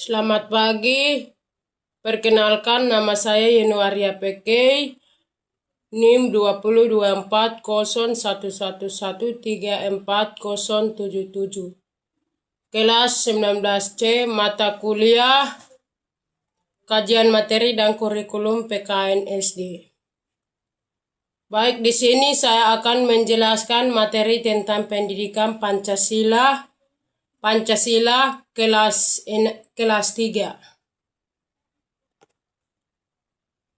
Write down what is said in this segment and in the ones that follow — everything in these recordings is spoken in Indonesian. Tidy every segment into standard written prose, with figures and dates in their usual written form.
Selamat pagi, perkenalkan nama saya Yenuaria Pekei, NIM 20240111340077. Kelas 19C, mata kuliah, kajian materi dan kurikulum PKN SD. Baik, di sini saya akan menjelaskan materi tentang pendidikan Pancasila kelas 3.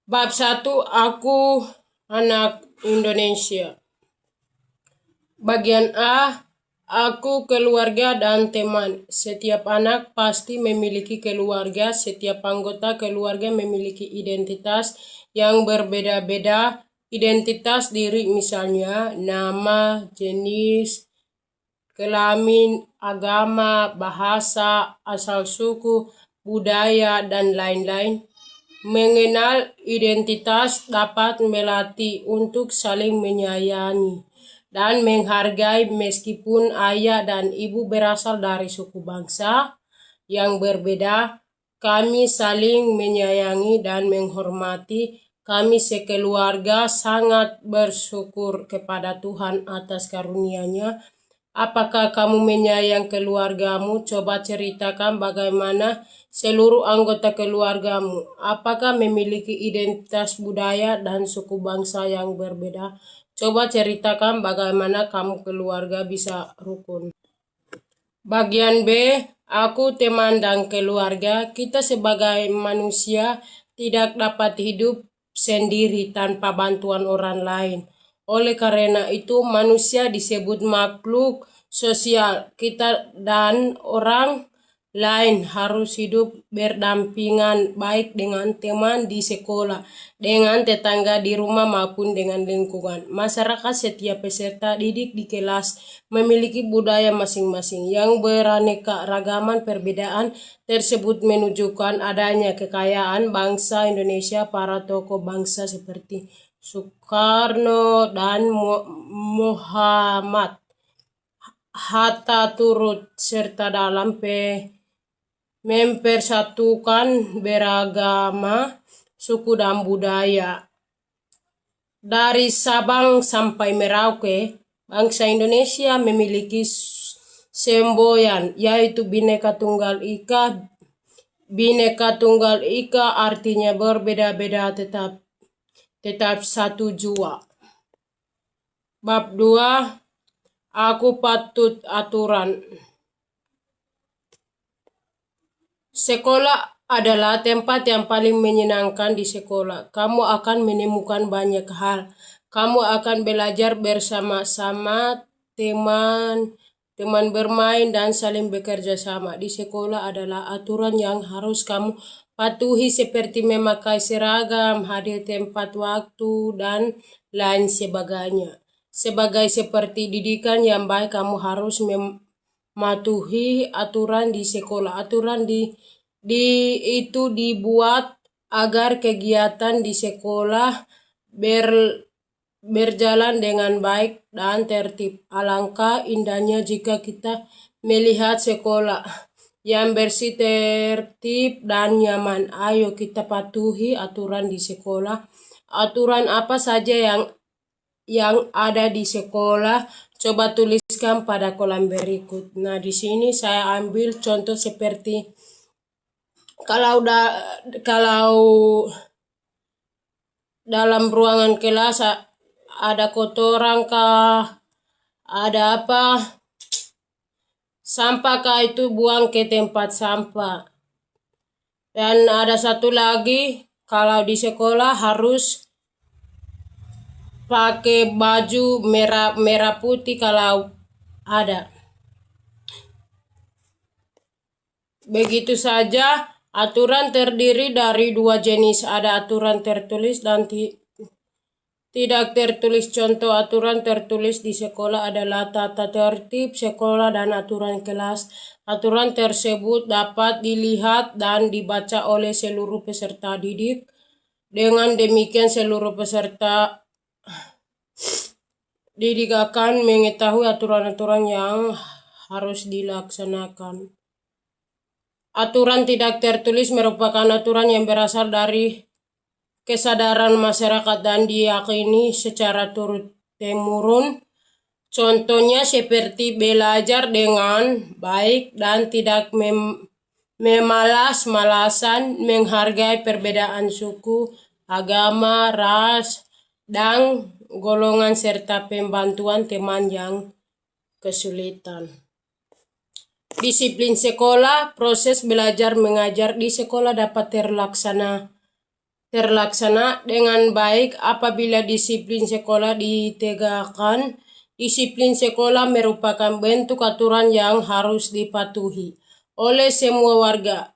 Bab 1, aku anak Indonesia. Bagian A, aku, keluarga dan teman. Setiap anak pasti memiliki keluarga, setiap anggota keluarga memiliki identitas yang berbeda-beda. Identitas diri misalnya nama, jenis, kelamin, agama, bahasa, asal suku, budaya, dan lain-lain. Mengenal identitas dapat melatih untuk saling menyayangi dan menghargai meskipun ayah dan ibu berasal dari suku bangsa yang berbeda. Kami saling menyayangi dan menghormati. Kami sekeluarga sangat bersyukur kepada Tuhan atas karunia-Nya. Apakah kamu menyayang keluargamu? Coba ceritakan bagaimana seluruh anggota keluargamu. Apakah memiliki identitas budaya dan suku bangsa yang berbeda? Coba ceritakan bagaimana kamu keluarga bisa rukun. Bagian B, aku, teman dan keluarga. Kita sebagai manusia tidak dapat hidup sendiri tanpa bantuan orang lain. Oleh karena itu, manusia disebut makhluk sosial. Kita dan orang lain harus hidup berdampingan, baik dengan teman di sekolah, dengan tetangga di rumah maupun dengan lingkungan masyarakat. Setiap peserta didik di kelas memiliki budaya masing-masing yang beraneka ragaman. Perbedaan tersebut menunjukkan adanya kekayaan bangsa Indonesia. Para tokoh bangsa seperti Soekarno dan Muhammad Hatta turut serta dalam mempersatukan beragama suku dan budaya. Dari Sabang sampai Merauke, bangsa Indonesia memiliki semboyan, yaitu Bhinneka Tunggal Ika. Bhinneka Tunggal Ika artinya berbeda-beda tetap satu jua. Bab 2, aku patut aturan. Sekolah adalah tempat yang paling menyenangkan. Di sekolah kamu akan menemukan banyak hal. Kamu akan belajar bersama-sama, teman bermain dan saling bekerja sama. Di sekolah adalah aturan yang harus kamu patuhi seperti memakai seragam, hadir tepat waktu, dan lain sebagainya. Seperti didikan yang baik, kamu harus mematuhi aturan di sekolah. Aturan itu dibuat agar kegiatan di sekolah berjalan dengan baik dan tertib. Alangkah indahnya jika kita melihat sekolah yang bersih, tertib, dan nyaman. Ayo kita patuhi aturan di sekolah. Aturan apa saja yang ada di sekolah? Coba tuliskan pada kolom berikut. Nah, di sini saya ambil contoh seperti kalau dalam ruangan kelas ada kotoran kah, ada apa, sampah kah, itu buang ke tempat sampah. Dan ada satu lagi, kalau di sekolah harus pakai baju merah putih kalau ada. Begitu saja. Aturan terdiri dari 2 jenis, ada aturan tertulis dan tidak tertulis. Contoh aturan tertulis di sekolah adalah tata tertib sekolah dan aturan kelas. Aturan tersebut dapat dilihat dan dibaca oleh seluruh peserta didik. Dengan demikian seluruh peserta didik akan mengetahui aturan-aturan yang harus dilaksanakan. aturan tidak tertulis merupakan aturan yang berasal dari kesadaran masyarakat dan diyakini secara turun-temurun. Contohnya seperti belajar dengan baik dan tidak memalas-malasan, menghargai perbedaan suku, agama, ras, dan golongan serta pembantuan teman yang kesulitan. Disiplin sekolah, proses belajar mengajar di sekolah dapat terlaksana dengan baik apabila disiplin sekolah ditegakkan. Disiplin sekolah merupakan bentuk aturan yang harus dipatuhi oleh semua warga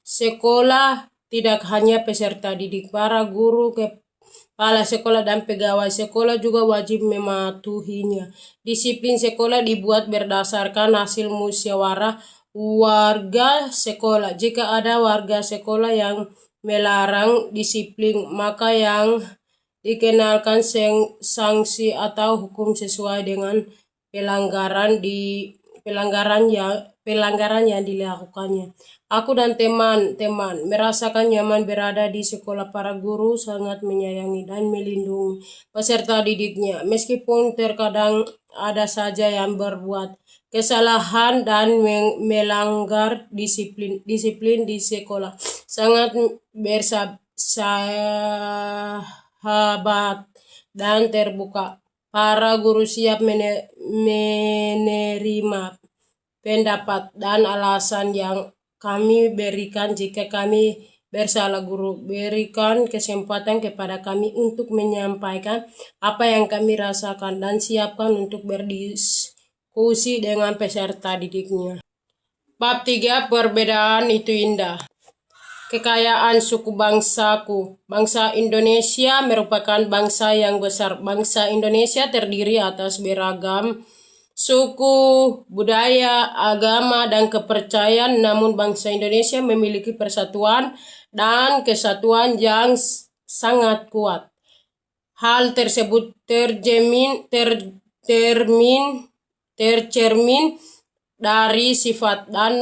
sekolah, tidak hanya peserta didik. Para guru, kepala sekolah, dan pegawai sekolah juga wajib mematuhinya. Disiplin sekolah dibuat berdasarkan hasil musyawarah warga sekolah. Jika ada warga sekolah yang melarang disiplin, maka yang dikenalkan sanksi atau hukum sesuai dengan pelanggaran yang dilakukannya. Aku dan teman-teman merasakan nyaman berada di sekolah. Para guru sangat menyayangi dan melindungi peserta didiknya, meskipun terkadang ada saja yang berbuat kesalahan dan melanggar disiplin di sekolah. Sangat bersahabat dan terbuka. Para guru siap menerima pendapat dan alasan yang kami berikan. Jika kami bersalah, guru berikan kesempatan kepada kami untuk menyampaikan apa yang kami rasakan dan siapkan untuk berdiskusi dengan peserta didiknya. Bab 3, perbedaan itu indah. Kekayaan suku bangsaku. Bangsa Indonesia merupakan bangsa yang besar. Bangsa Indonesia terdiri atas beragam suku, budaya, agama, dan kepercayaan. Namun bangsa Indonesia memiliki persatuan dan kesatuan yang sangat kuat. Hal tersebut tercermin dari sifat dan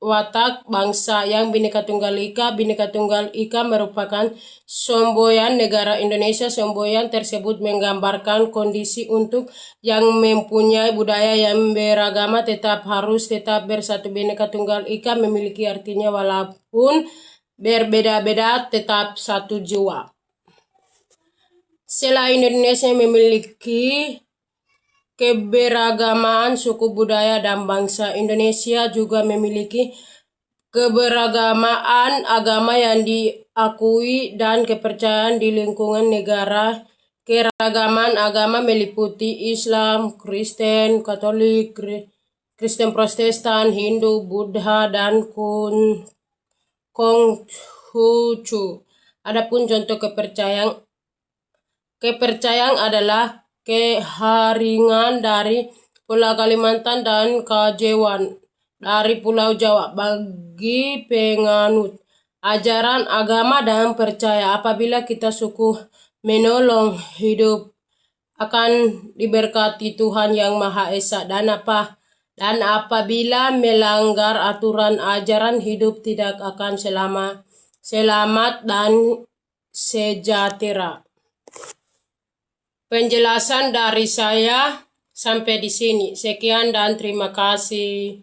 watak bangsa yang Bhinneka Tunggal Ika. Bhinneka Tunggal Ika merupakan semboyan negara Indonesia. Semboyan tersebut menggambarkan kondisi untuk yang mempunyai budaya yang beragama tetap bersatu. Bhinneka Tunggal Ika memiliki artinya walaupun berbeda-beda tetap satu jiwa. Selain Indonesia memiliki keberagaman suku, budaya, dan bangsa, Indonesia juga memiliki keberagaman agama yang diakui dan kepercayaan di lingkungan negara. Keragaman agama meliputi Islam, Kristen, Katolik, Kristen Protestan, Hindu, Buddha, dan Konghucu. Adapun contoh kepercayaan adalah keharingan dari Pulau Kalimantan dan kejawen dari Pulau Jawa. Bagi penganut ajaran agama dan percaya apabila kita suku menolong hidup akan diberkati Tuhan Yang Maha Esa, dan apabila melanggar aturan ajaran hidup tidak akan selamat dan sejahtera. Penjelasan dari saya sampai di sini. Sekian dan terima kasih.